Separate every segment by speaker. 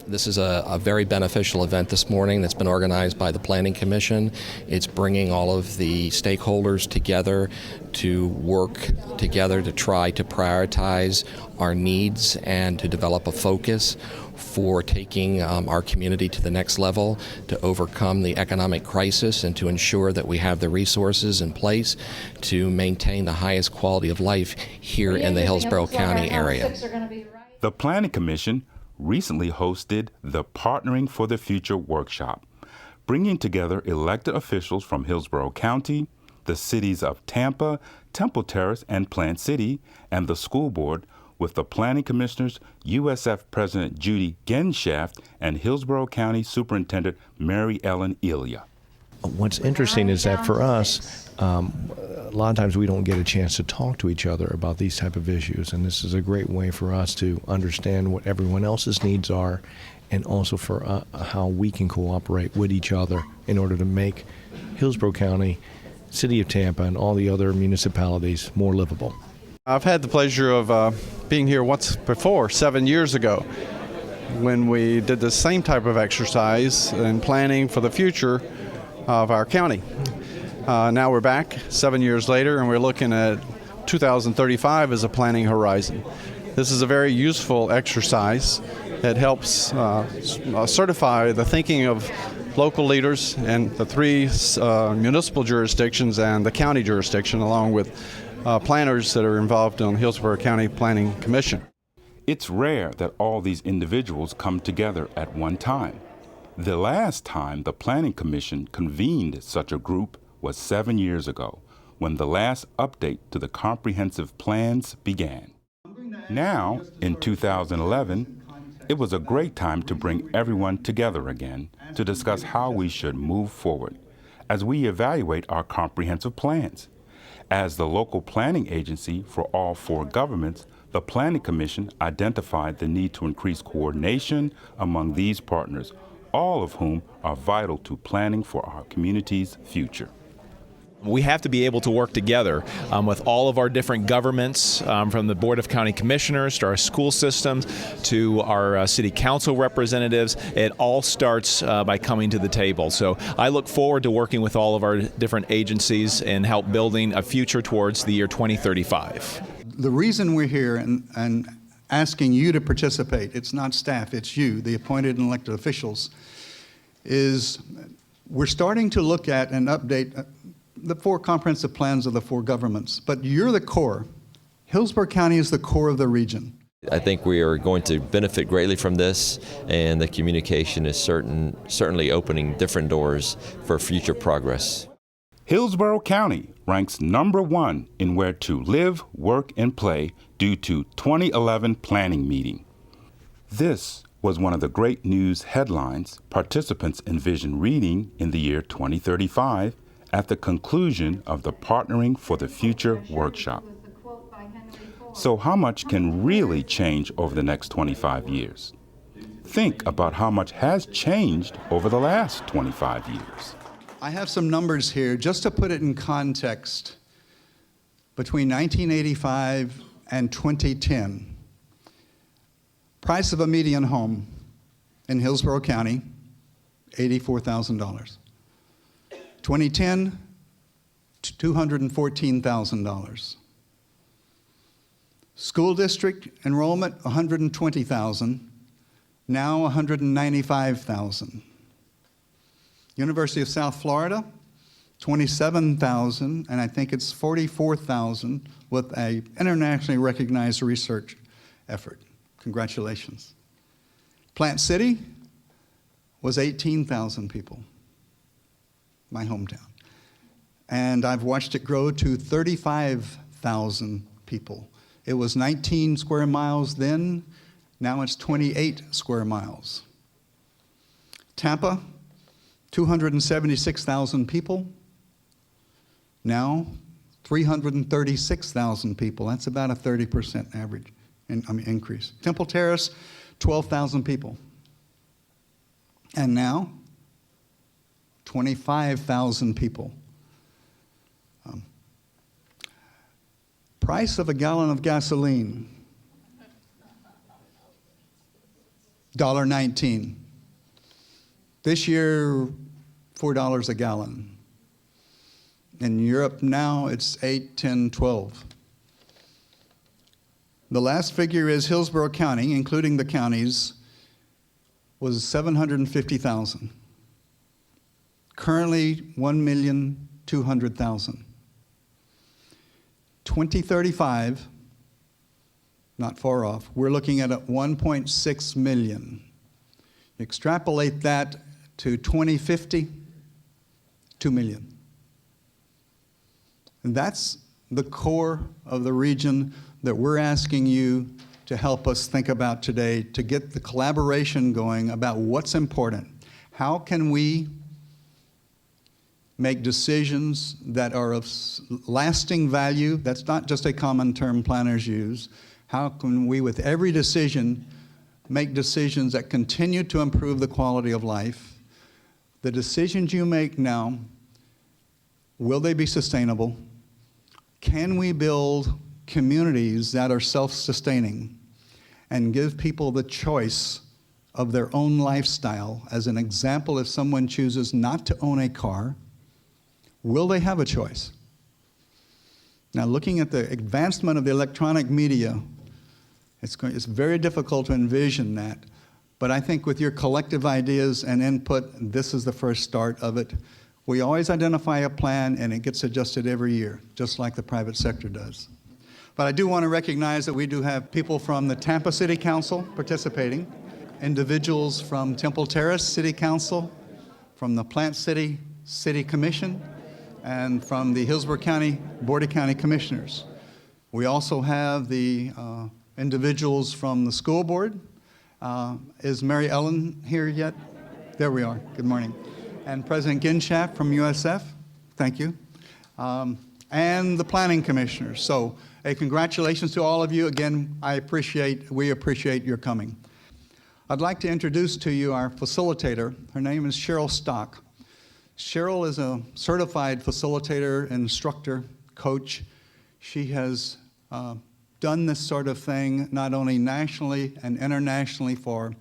Speaker 1: This is a very beneficial event this morning that's been organized by the Planning Commission. It's bringing all of the stakeholders together to work together to try to prioritize our needs and to develop a focus for taking our community to the next level, to overcome the economic crisis and to ensure that we have the resources in place to maintain the highest quality of life here in the Hillsborough County area.
Speaker 2: The Planning Commission recently hosted the Partnering for the Future workshop, bringing together elected officials from Hillsborough County, the cities of Tampa, Temple Terrace, and Plant City, and the school board, with the Planning Commissioners, USF President Judy Genshaft, and Hillsborough County Superintendent Mary Ellen Ilya.
Speaker 3: What's interesting is that for us, a lot of times we don't get a chance to talk to each other about these type of issues, and this is a great way for us to understand what everyone else's needs are, and also for how we can cooperate with each other in order to make Hillsborough County, City of Tampa, and all the other municipalities more livable.
Speaker 4: I've had the pleasure of being here once before, 7 years ago, when we did the same type of exercise in planning for the future of our county. Now we're back 7 years later, and we're looking at 2035 as a planning horizon. This is a very useful exercise. It helps certify the thinking of local leaders and the three municipal jurisdictions and the county jurisdiction, along with planners that are involved on the Hillsborough County Planning Commission.
Speaker 2: It's rare that all these individuals come together at one time. The last time the Planning Commission convened such a group was 7 years ago, when the last update to the comprehensive plans began. Now, in 2011, it was a great time to bring everyone together again to discuss how we should move forward as we evaluate our comprehensive plans. As the local planning agency for all four governments, the Planning Commission identified the need to increase coordination among these partners, all of whom are vital to planning for our community's future.
Speaker 5: We have to be able to work together with all of our different governments, from the Board of County Commissioners to our school systems to our city council representatives. It all starts by coming to the table. So I look forward to working with all of our different agencies and help building a future towards the year 2035.
Speaker 6: The reason we're here and asking you to participate, it's not staff, it's you, the appointed and elected officials, is we're starting to look at and update the four comprehensive plans of the four governments, but you're the core. Hillsborough County is the core of the region.
Speaker 7: I think we are going to benefit greatly from this, and the communication is certainly opening different doors for future progress.
Speaker 2: Hillsborough County ranks #1 in where to live, work, and play due to 2011 planning meeting. This was one of the great news headlines participants envision reading in the year 2035 at the conclusion of the Partnering for the Future workshop. So how much can really change over the next 25 years? Think about how much has changed over the last 25 years.
Speaker 6: I have some numbers here just to put it in context. Between 1985 and 2010, price of a median home in Hillsborough County, $84,000. 2010, $214,000. School district enrollment, 120,000, now 195,000. University of South Florida, 27,000, and I think it's 44,000 with an internationally recognized research effort. Congratulations. Plant City was 18,000 people, my hometown. And I've watched it grow to 35,000 people. It was 19 square miles then, now it's 28 square miles. Tampa, 276,000 people, now 336,000 people. That's about a 30% average increase. Temple Terrace, 12,000 people. And now, 25,000 people. Price of a gallon of gasoline $1.19. This year, $4 a gallon. In Europe now, it's 8, 10, 12. The last figure is Hillsborough County, including the counties, was 750,000. Currently, 1,200,000. 2035, not far off, we're looking at 1.6 million. Extrapolate that to 2050, 2 million. And that's the core of the region that we're asking you to help us think about today, to get the collaboration going about what's important. How can we make decisions that are of lasting value? That's not just a common term planners use. How can we, with every decision, make decisions that continue to improve the quality of life? The decisions you make now, will they be sustainable? Can we build communities that are self-sustaining and give people the choice of their own lifestyle? As an example, if someone chooses not to own a car, will they have a choice? Now, looking at the advancement of the electronic media, it's very difficult to envision that. But I think with your collective ideas and input, this is the first start of it. We always identify a plan, and it gets adjusted every year, just like the private sector does. But I do want to recognize that we do have people from the Tampa City Council participating, individuals from Temple Terrace City Council, from the Plant City City Commission, and from the Hillsborough County Board of County Commissioners. We also have the individuals from the school board. Is Mary Ellen here yet? There we are. Good morning. And President Ginshaft from USF. Thank you. And the planning commissioners. So, congratulations to all of you. Again, we appreciate your coming. I'd like to introduce to you our facilitator. Her name is Cheryl Stock. Cheryl is a certified facilitator, instructor, coach. She has done this sort of thing not only nationally and internationally for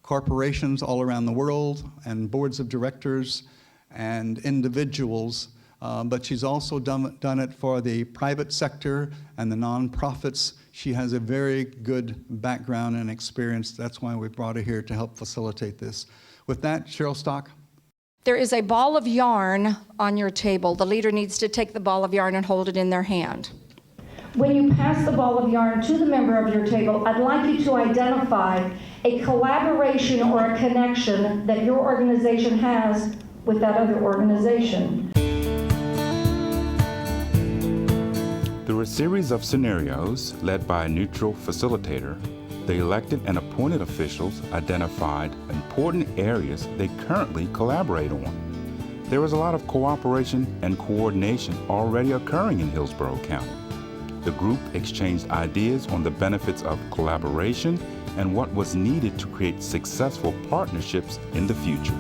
Speaker 6: corporations all around the world and boards of directors and individuals, but she's also done it for the private sector and the nonprofits. She has a very good background and experience. That's why we brought her here to help facilitate this. With that, Cheryl Stock.
Speaker 8: There is a ball of yarn on your table. The leader needs to take the ball of yarn and hold it in their hand. When you pass the ball of yarn to the member of your table, I'd like you to identify a collaboration or a connection that your organization has with that other organization.
Speaker 2: Through a series of scenarios led by a neutral facilitator, the elected and appointed officials identified important areas they currently collaborate on. There was a lot of cooperation and coordination already occurring in Hillsborough County. The group exchanged ideas on the benefits of collaboration and what was needed to create successful partnerships in the future.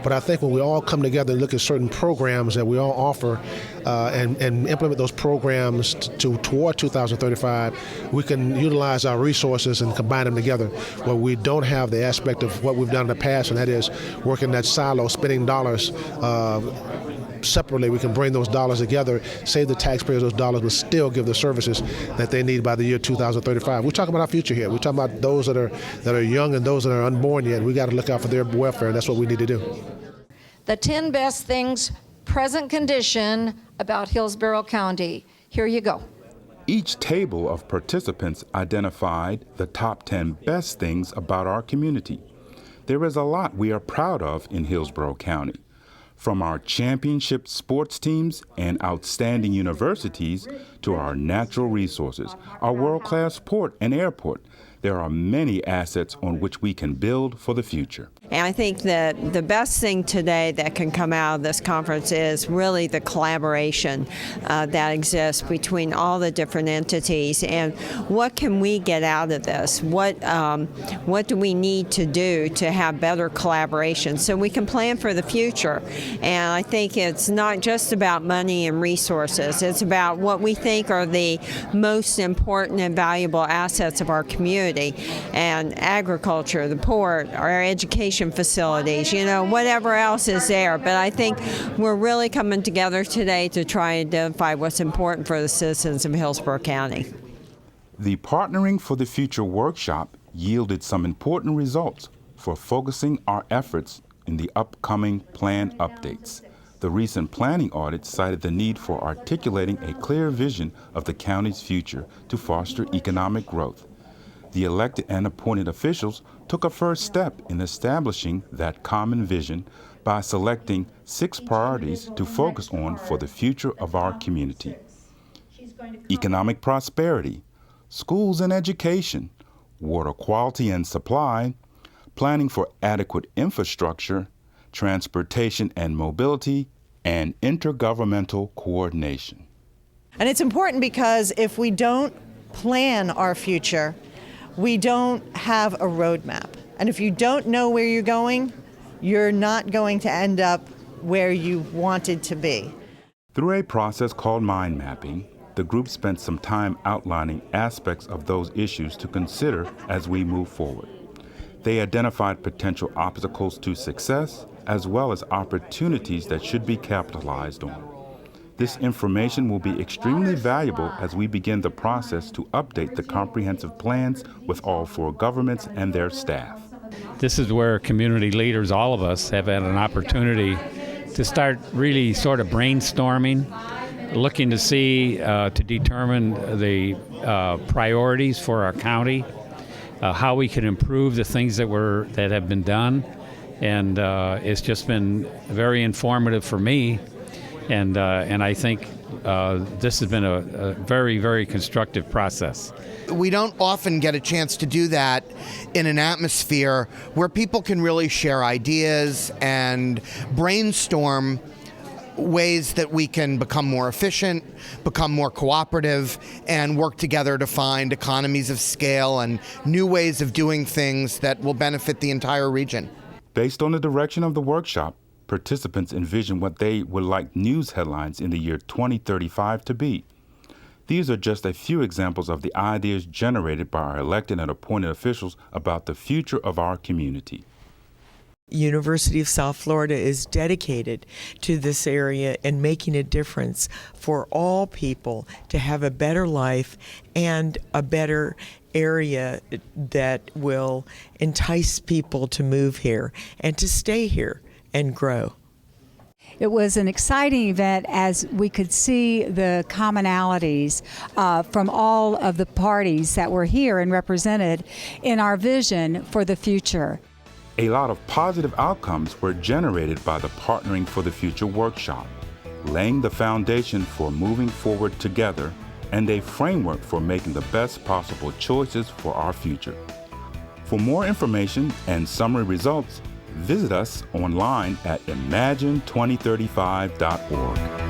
Speaker 9: But I think when we all come together and look at certain programs that we all offer and implement those programs toward 2035, we can utilize our resources and combine them together where we don't have the aspect of what we've done in the past, and that is working that silo, spending dollars separately. We can bring those dollars together, save the taxpayers those dollars, but still give the services that they need by the year 2035. We're talking about our future here. We're talking about those that are young and those that are unborn yet. We got to look out for their welfare, and that's what we need to do.
Speaker 8: The 10 best things, present condition, about Hillsborough County. Here you go.
Speaker 2: Each table of participants identified the top 10 best things about our community. There is a lot we are proud of in Hillsborough County. From our championship sports teams and outstanding universities to our natural resources, our world-class port and airport, There are many assets on which we can build for the future.
Speaker 10: And I think that the best thing today that can come out of this conference is really the collaboration that exists between all the different entities, and what can we get out of this? What do we need to do to have better collaboration so we can plan for the future? And I think it's not just about money and resources. It's about what we think are the most important and valuable assets of our community, and agriculture, the port, our education facilities, whatever else is there. But I think we're really coming together today to try and identify what's important for the citizens of Hillsborough County.
Speaker 2: The Partnering for the Future workshop yielded some important results for focusing our efforts in the upcoming plan updates. The recent planning audit cited the need for articulating a clear vision of the county's future to foster economic growth. The elected and appointed officials took a first step in establishing that common vision by selecting 6 priorities to focus on for the future of our community: economic prosperity, schools and education, water quality and supply, planning for adequate infrastructure, transportation and mobility, and intergovernmental coordination.
Speaker 11: And it's important because if we don't plan our future, we don't have a roadmap. And if you don't know where you're going, you're not going to end up where you wanted to be.
Speaker 2: Through a process called mind mapping, the group spent some time outlining aspects of those issues to consider as we move forward. They identified potential obstacles to success, as well as opportunities that should be capitalized on. This information will be extremely valuable as we begin the process to update the comprehensive plans with all 4 governments and their staff.
Speaker 12: This is where community leaders, all of us, have had an opportunity to start really sort of brainstorming, looking to see, to determine the priorities for our county, how we can improve the things that have been done. And it's just been very informative for me. And I think this has been a very, very constructive process.
Speaker 13: We don't often get a chance to do that in an atmosphere where people can really share ideas and brainstorm ways that we can become more efficient, become more cooperative, and work together to find economies of scale and new ways of doing things that will benefit the entire region.
Speaker 2: Based on the direction of the workshop, participants envision what they would like news headlines in the year 2035 to be. These are just a few examples of the ideas generated by our elected and appointed officials about the future of our community.
Speaker 14: University of South Florida is dedicated to this area and making a difference for all people to have a better life and a better area that will entice people to move here and to stay here and grow.
Speaker 15: It was an exciting event as we could see the commonalities from all of the parties that were here and represented in our vision for the future.
Speaker 2: A lot of positive outcomes were generated by the Partnering for the Future workshop, laying the foundation for moving forward together and a framework for making the best possible choices for our future. For more information and summary results, visit us online at imagine2035.org.